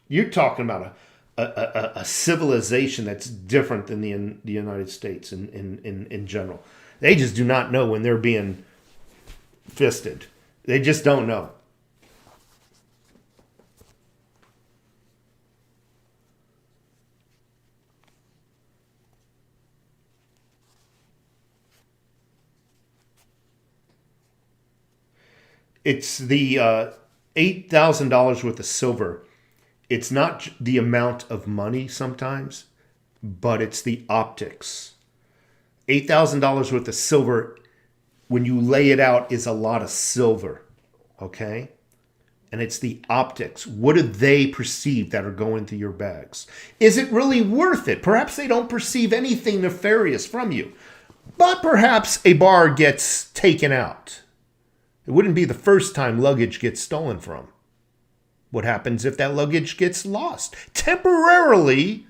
you're talking about a civilization that's different than the United States in general. They just do not know when they're being fisted. They just don't know. It's the $8,000 worth of silver. It's not the amount of money sometimes, but it's the optics. $8,000 worth of silver, when you lay it out, is a lot of silver, okay? And it's the optics. What do they perceive that are going through your bags? Is it really worth it? Perhaps they don't perceive anything nefarious from you, but perhaps a bar gets taken out. It wouldn't be the first time luggage gets stolen from. What happens if that luggage gets lost? Temporarily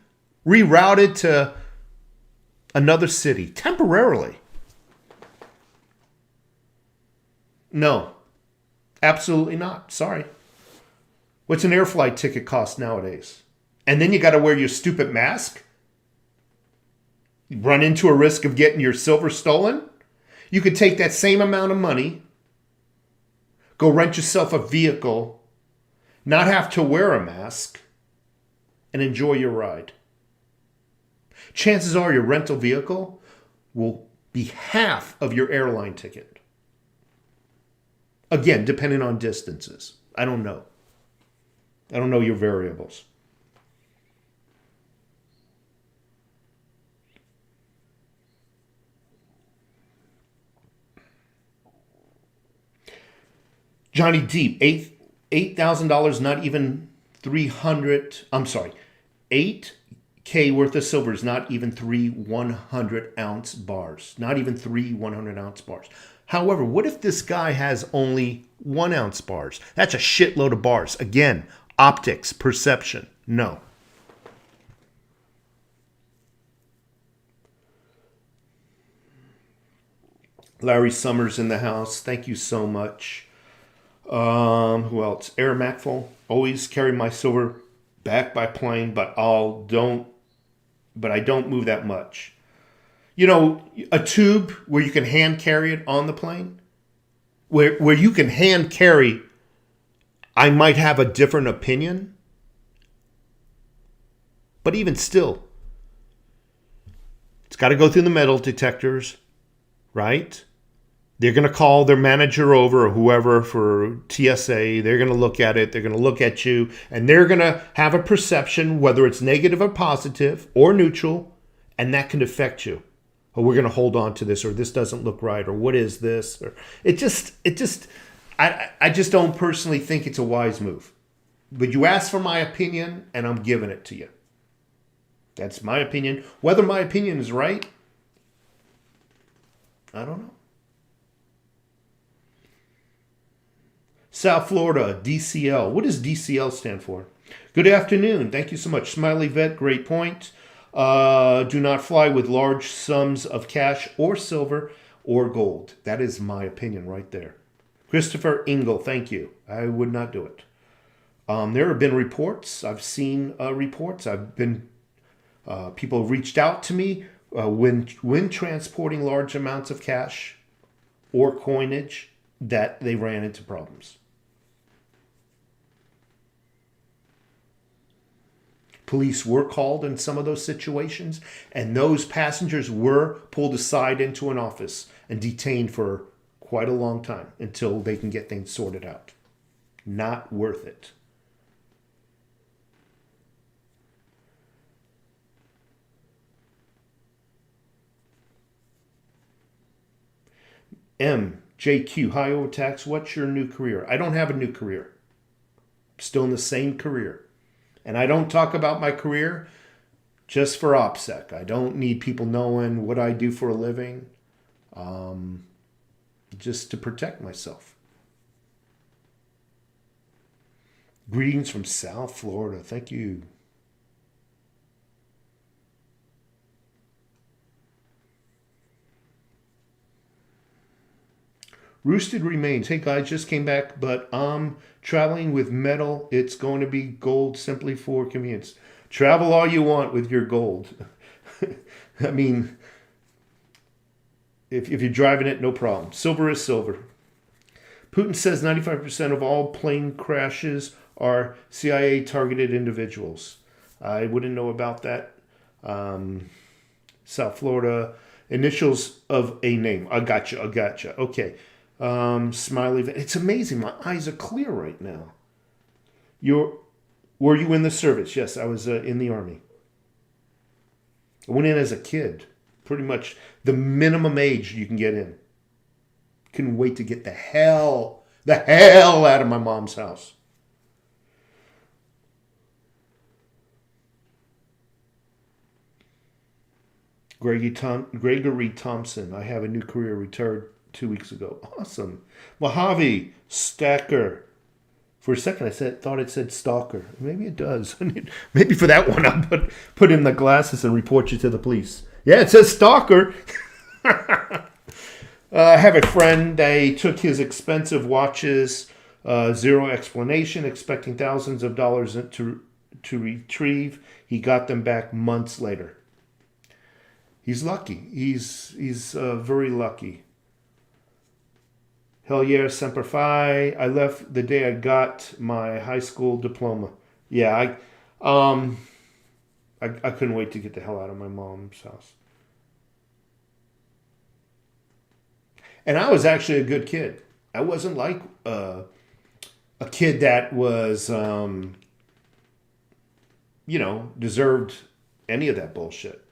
rerouted to another city. Temporarily. No. Absolutely not. Sorry. What's an air flight ticket cost nowadays? And then you got to wear your stupid mask? You run into a risk of getting your silver stolen? You could take that same amount of money, go rent yourself a vehicle, not have to wear a mask, and enjoy your ride. Chances are your rental vehicle will be half of your airline ticket. Again, depending on distances. I don't know. I don't know your variables. Johnny Deep, $8,000, not even 300. I'm sorry, $8K worth of silver is not even 3 100-ounce bars. Not even 3 100-ounce bars. However, what if this guy has only 1-ounce bars? That's a shitload of bars. Again, optics, perception. No. Larry Summers in the house. Thank you so much. Who else? Air Macful. Always carry my silver back by plane, but I don't move that much. You know, a tube where you can hand carry it on the plane, where you can hand carry, I might have a different opinion. But even still, it's got to go through the metal detectors, right? They're going to call their manager over or whoever for TSA. They're going to look at it. They're going to look at you. And they're going to have a perception, whether it's negative or positive or neutral, and that can affect you. Or we're going to hold on to this, or this doesn't look right, or what is this? Or I just don't personally think it's a wise move. But you asked for my opinion, and I'm giving it to you. That's my opinion. Whether my opinion is right, I don't know. South Florida, DCL. What does DCL stand for? Good afternoon. Thank you so much. Smiley Vet, great point. Do not fly with large sums of cash or silver or gold. That is my opinion right there. Christopher Engel, thank you. I would not do it. There have been reports. I've seen reports. People have reached out to me when transporting large amounts of cash or coinage that they ran into problems. Police were called in some of those situations, and those passengers were pulled aside into an office and detained for quite a long time until they can get things sorted out. Not worth it. MJQ, high overtax, what's your new career? I don't have a new career. I'm still in the same career. And I don't talk about my career just for OPSEC. I don't need people knowing what I do for a living, just to protect myself. Greetings from South Florida. Thank you. Roosted remains. Hey guys, just came back, but I'm traveling with metal. It's going to be gold simply for convenience. Travel all you want with your gold. I mean, if you're driving it, no problem. Silver is silver. Putin says 95% of all plane crashes are CIA targeted individuals. I wouldn't know about that. South Florida, initials of a name. I gotcha. Okay. Smiley. It's amazing. My eyes are clear right now. Were you in the service? Yes, I was in the Army. I went in as a kid. Pretty much the minimum age you can get in. Couldn't wait to get the hell out of my mom's house. Gregory Thompson. I have a new career, retired 2 weeks ago. Awesome. Mojave Stacker. For a second, thought it said stalker. Maybe it does. Maybe for that one, I'll put in the glasses and report you to the police. Yeah, it says stalker. I have a friend. They took his expensive watches, zero explanation, expecting thousands of dollars to retrieve. He got them back months later. He's lucky. He's very lucky. Hell yeah, Semper Fi. I left the day I got my high school diploma. Yeah, I couldn't wait to get the hell out of my mom's house. And I was actually a good kid. I wasn't like a kid that was, deserved any of that bullshit.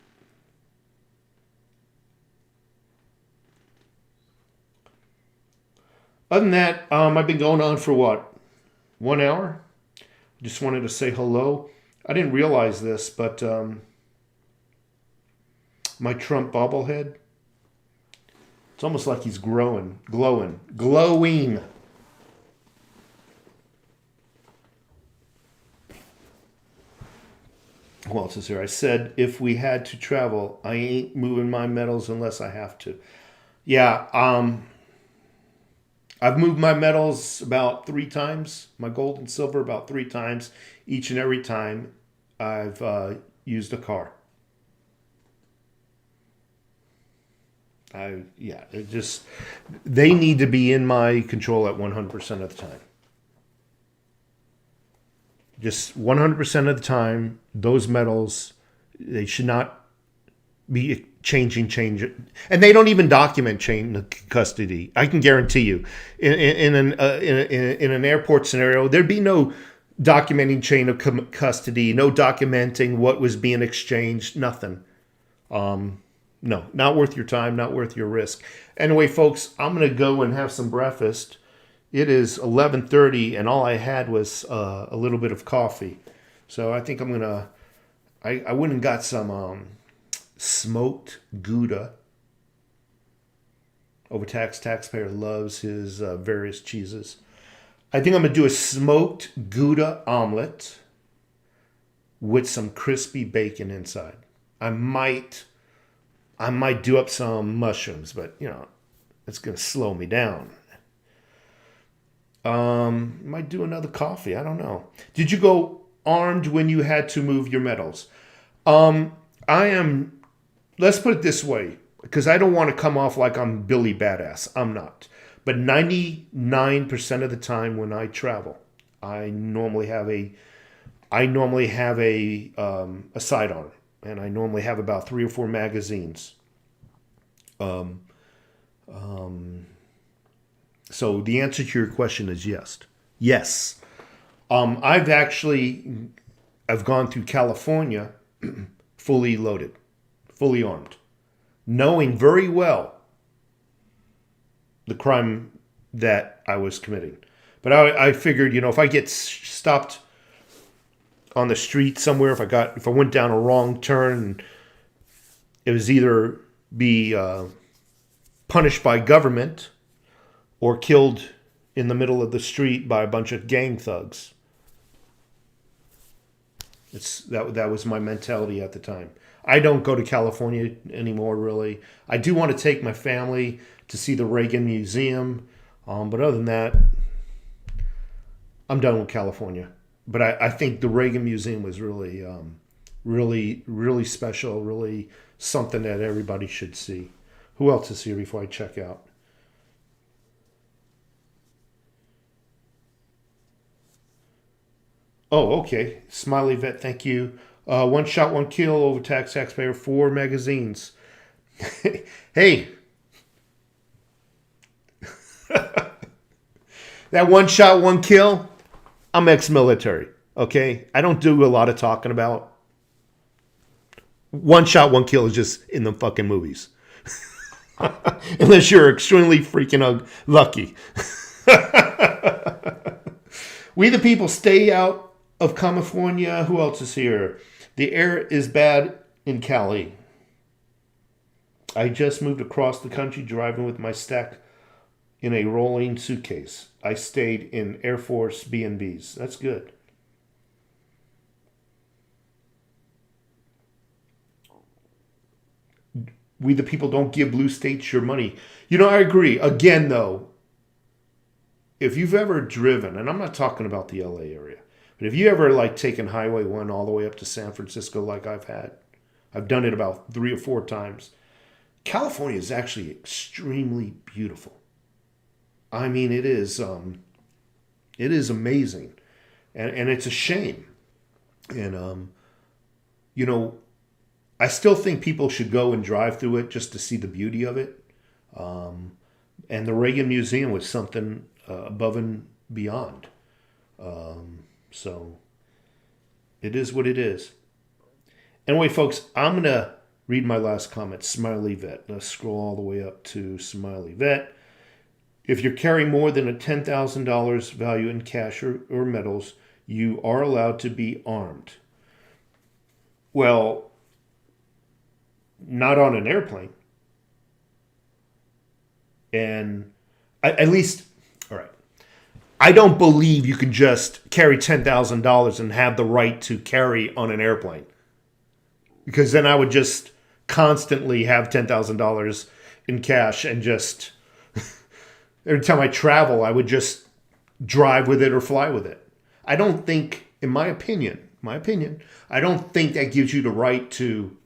Other than that, I've been going on for what? 1 hour? Just wanted to say hello. I didn't realize this, but my Trump bobblehead, it's almost like he's glowing. Who else is here? I said, if we had to travel, I ain't moving my metals unless I have to. Yeah, I've moved my metals about 3 times, my gold and silver about 3 times. Each and every time I've used a car. They need to be in my control at 100% of the time. Just 100% of the time, those metals, they should not be changing. And they don't even document chain of custody. I can guarantee you, in an airport scenario, there'd be no documenting chain of custody, no documenting what was being exchanged, nothing. No, not worth your time, not worth your risk. Anyway, folks, I'm going to go and have some breakfast. It is 11:30, and all I had was a little bit of coffee. So I think I'm going to... I went and got some smoked Gouda. Overtaxed taxpayer loves his various cheeses. I think I'm going to do a smoked Gouda omelet with some crispy bacon inside. I might do up some mushrooms, but it's going to slow me down. Might do another coffee. I don't know. Did you go armed when you had to move your metals? I am, let's put it this way, because I don't want to come off like I'm Billy Badass. I'm not. But 99% of the time when I travel, I normally have a sidearm, and I normally have about 3 or 4 magazines. So the answer to your question is yes. Yes. I've gone through California fully loaded, fully armed, knowing very well the crime that I was committing. But I figured, if I get stopped on the street somewhere, if I went down a wrong turn, it was either be punished by government or killed in the middle of the street by a bunch of gang thugs. That was my mentality at the time. I don't go to California anymore, really. I do want to take my family to see the Reagan Museum, but other than that, I'm done with California. But I think the Reagan Museum was really, really special, really something that everybody should see. Who else is here before I check out? Oh, okay. Smiley Vet, thank you. One shot, one kill, overtaxed taxpayer, 4 magazines. Hey. That one shot, one kill, I'm ex-military, okay? I don't do a lot of talking about. One shot, one kill is just in the fucking movies. Unless you're extremely freaking lucky. We the people stay out of California. Who else is here? The air is bad in Cali. I just moved across the country driving with my stack in a rolling suitcase. I stayed in Air Force B&Bs. That's good. We the people don't give blue states your money. I agree. Again, though, if you've ever driven, and I'm not talking about the LA area, but if you ever taken Highway 1 all the way up to San Francisco like I've done it about 3 or 4 times. California is actually extremely beautiful. I mean, it is amazing. And it's a shame. And, I still think people should go and drive through it just to see the beauty of it. And the Reagan Museum was something above and beyond. So it is what it is. Anyway, folks, I'm going to read my last comment. Smiley Vet. Let's scroll all the way up to Smiley Vet. If you're carrying more than a $10,000 value in cash or metals, you are allowed to be armed. Well, not on an airplane. And at least, all right, I don't believe you can just carry $10,000 and have the right to carry on an airplane. Because then I would just constantly have $10,000 in cash and just, every time I travel, I would just drive with it or fly with it. I don't think, in my opinion, I don't think that gives you the right to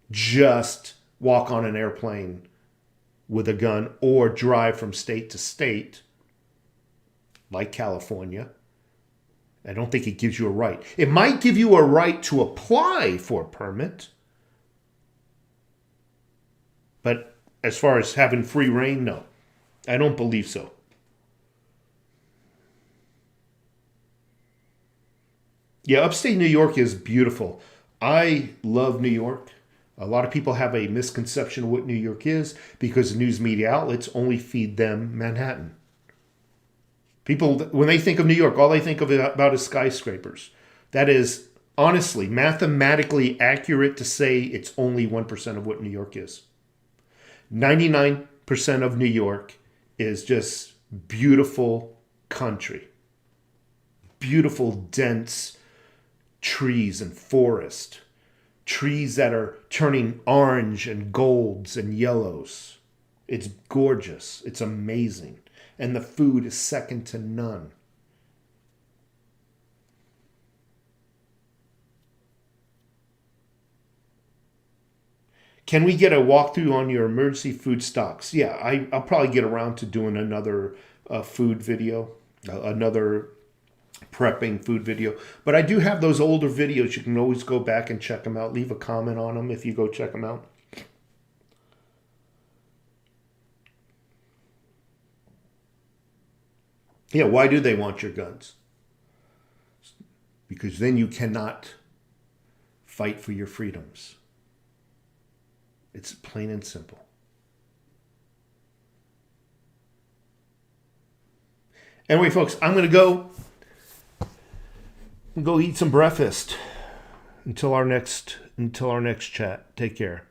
just walk on an airplane with a gun or drive from state to state like California. I don't think it gives you a right. It might give you a right to apply for a permit. But as far as having free reign, no. I don't believe so. Yeah, upstate New York is beautiful. I love New York. A lot of people have a misconception of what New York is because news media outlets only feed them Manhattan. People, when they think of New York, all they think about is skyscrapers. That is, honestly, mathematically accurate to say it's only 1% of what New York is. 99% of New York is just beautiful country. Beautiful, dense trees and forest. Trees that are turning orange and golds and yellows. It's gorgeous. It's amazing. And the food is second to none. Can we get a walkthrough on your emergency food stocks? Yeah, I'll probably get around to doing another food video, another prepping food video. But I do have those older videos. You can always go back and check them out. Leave a comment on them if you go check them out. Yeah, why do they want your guns? Because then you cannot fight for your freedoms. It's plain and simple. Anyway, folks, I'm going to go eat some breakfast until our next chat. Take care.